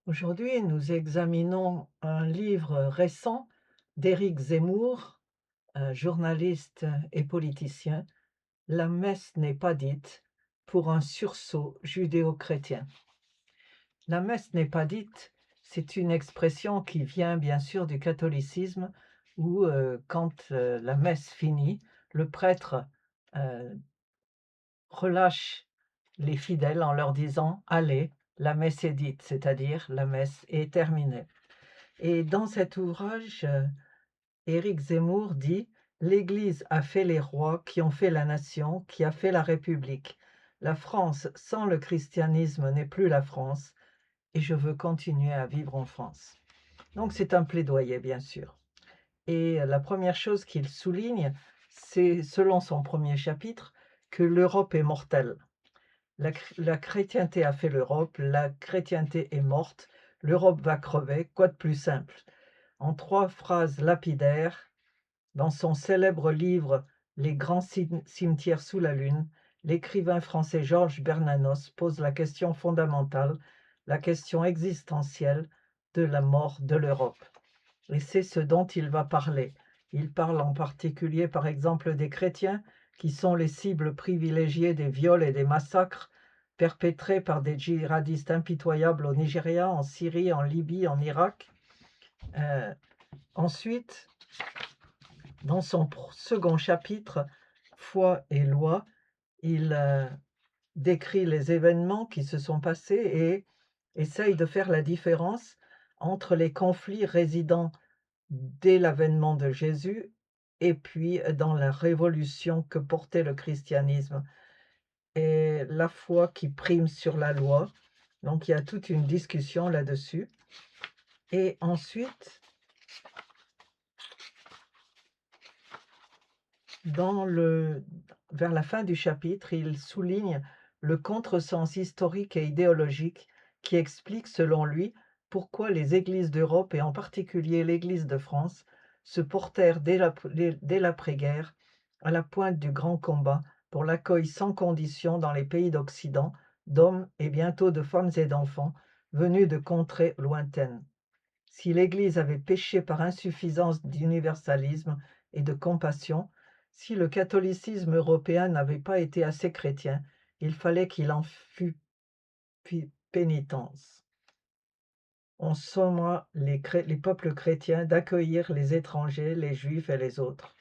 Aujourd'hui, nous examinons un livre récent d'Éric Zemmour, journaliste et politicien. La messe n'est pas dite pour un sursaut judéo-chrétien. La messe n'est pas dite, c'est une expression qui vient bien sûr du catholicisme où, quand la messe finit, le prêtre euh, relâche les fidèles en leur disant: Allez, la messe est dite, c'est-à-dire la messe est terminée. Et dans cet ouvrage, Éric Zemmour dit: «L'Église a fait les rois qui ont fait la nation, qui a fait la République. La France sans le christianisme n'est plus la France et je veux continuer à vivre en France». Donc c'est un plaidoyer, bien sûr. Et la première chose qu'il souligne, c'est, selon son premier chapitre, que l'Europe est mortelle. La chrétienté a fait l'Europe, la chrétienté est morte, l'Europe va crever, quoi de plus simple? En 3 phrases lapidaires, dans son célèbre livre Les grands cimetières sous la lune, l'écrivain français Georges Bernanos pose la question fondamentale, la question existentielle de la mort de l'Europe. Et c'est ce dont il va parler. Il parle en particulier, par exemple, des chrétiens, qui sont les cibles privilégiées des viols et des massacres perpétrés par des djihadistes impitoyables au Nigeria, en Syrie, en Libye, en Irak. Euh, Ensuite, dans son second chapitre, Foi et loi, il décrit les événements qui se sont passés et essaye de faire la différence entre les conflits résidant dès l'avènement de Jésus et puis dans la révolution que portait le christianisme et la foi qui prime sur la loi. Donc il y a toute une discussion là-dessus. Et ensuite, vers la fin du chapitre, il souligne le contresens historique et idéologique qui explique, selon lui, pourquoi les églises d'Europe, et en particulier l'Église de France, se portèrent dès l'après-guerre à la pointe du grand combat pour l'accueil sans condition dans les pays d'Occident d'hommes et bientôt de femmes et d'enfants venus de contrées lointaines. Si l'Église avait péché par insuffisance d'universalisme et de compassion, si le catholicisme européen n'avait pas été assez chrétien, il fallait qu'il en fût pénitence. On somma les peuples chrétiens d'accueillir les étrangers, les juifs et les autres.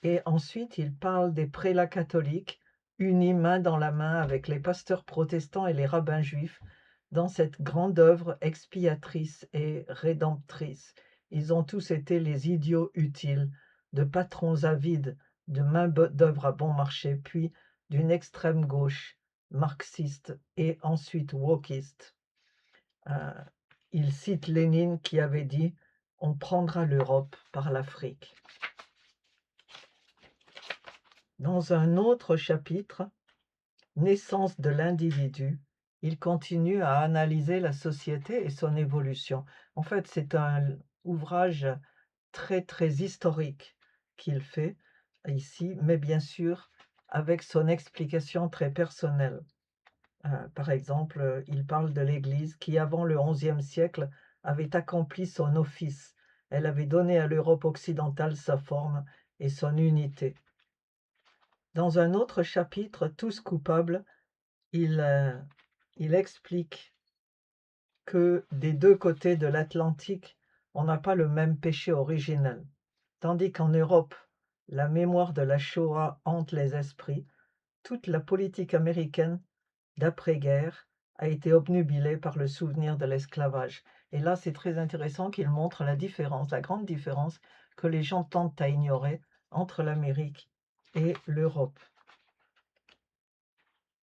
Et ensuite, il parle des prélats catholiques, unis main dans la main avec les pasteurs protestants et les rabbins juifs, dans cette grande œuvre expiatrice et rédemptrice. Ils ont tous été les idiots utiles, de patrons avides, de main-d'œuvre à bon marché, puis d'une extrême gauche, marxiste et ensuite wokiste. Il cite Lénine qui avait dit: On prendra l'Europe par l'Afrique. Dans un autre chapitre, Naissance de l'individu, il continue à analyser la société et son évolution. En fait, c'est un ouvrage très, très historique qu'il fait ici, mais bien sûr avec son explication très personnelle. Par exemple, il parle de l'Église qui, avant le XIe siècle, avait accompli son office. Elle avait donné à l'Europe occidentale sa forme et son unité. Dans un autre chapitre, Tous coupables, il explique que des deux côtés de l'Atlantique, on n'a pas le même péché originel. Tandis qu'en Europe, la mémoire de la Shoah hante les esprits, toute la politique américaine d'après-guerre a été obnubilée par le souvenir de l'esclavage. Et là, c'est très intéressant qu'il montre la différence, la grande différence que les gens tentent à ignorer entre l'Amérique et l'Europe.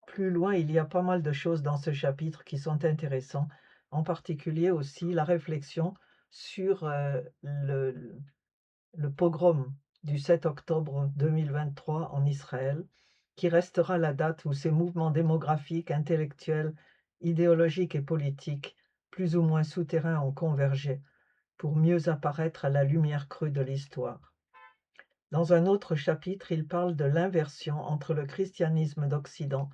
Plus loin, il y a pas mal de choses dans ce chapitre qui sont intéressantes, en particulier aussi la réflexion sur le pogrom du 7 octobre 2023 en Israël, qui restera la date où ces mouvements démographiques, intellectuels, idéologiques et politiques, plus ou moins souterrains, ont convergé pour mieux apparaître à la lumière crue de l'histoire. Dans un autre chapitre, il parle de l'inversion entre le christianisme d'Occident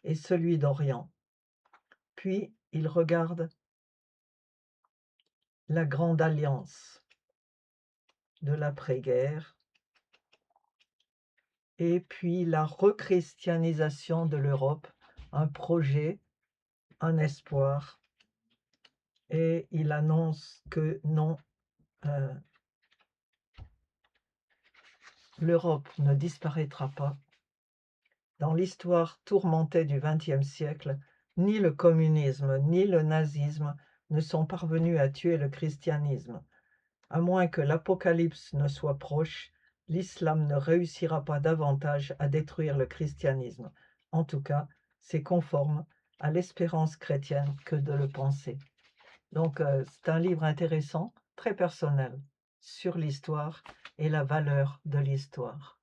et celui d'Orient. Puis il regarde la Grande Alliance de l'après-guerre et puis la rechristianisation de l'Europe, un projet, un espoir, et il annonce que non, heu, l'Europe ne disparaîtra pas. Dans l'histoire tourmentée du XXe siècle, ni le communisme ni le nazisme ne sont parvenus à tuer le christianisme. À moins que l'Apocalypse ne soit proche, l'islam ne réussira pas davantage à détruire le christianisme. En tout cas, c'est conforme à l'espérance chrétienne que de le penser. Donc, c'est un livre intéressant, très personnel, sur l'histoire et la valeur de l'histoire.